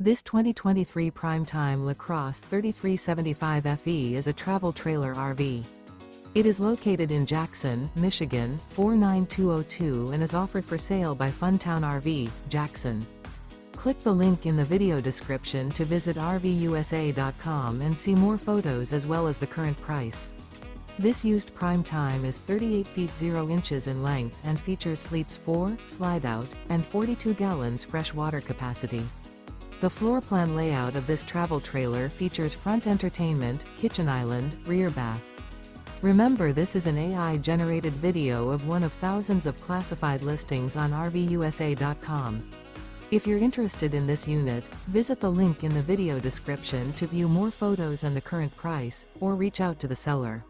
This 2023 Prime Time LaCrosse 3375FE is a travel trailer RV. It is located in Jackson, Michigan, 49202 and is offered for sale by Funtown RV, Jackson. Click the link in the video description to visit RVUSA.com and see more photos as well as the current price. This used Prime Time is 38 feet 0 inches in length and features sleeps 4, slide-out, and 42 gallons fresh water capacity. The floor plan layout of this travel trailer features front entertainment, kitchen island, rear bath. Remember, this is an AI-generated video of one of thousands of classified listings on RVUSA.com. If you're interested in this unit, visit the link in the video description to view more photos and the current price, or reach out to the seller.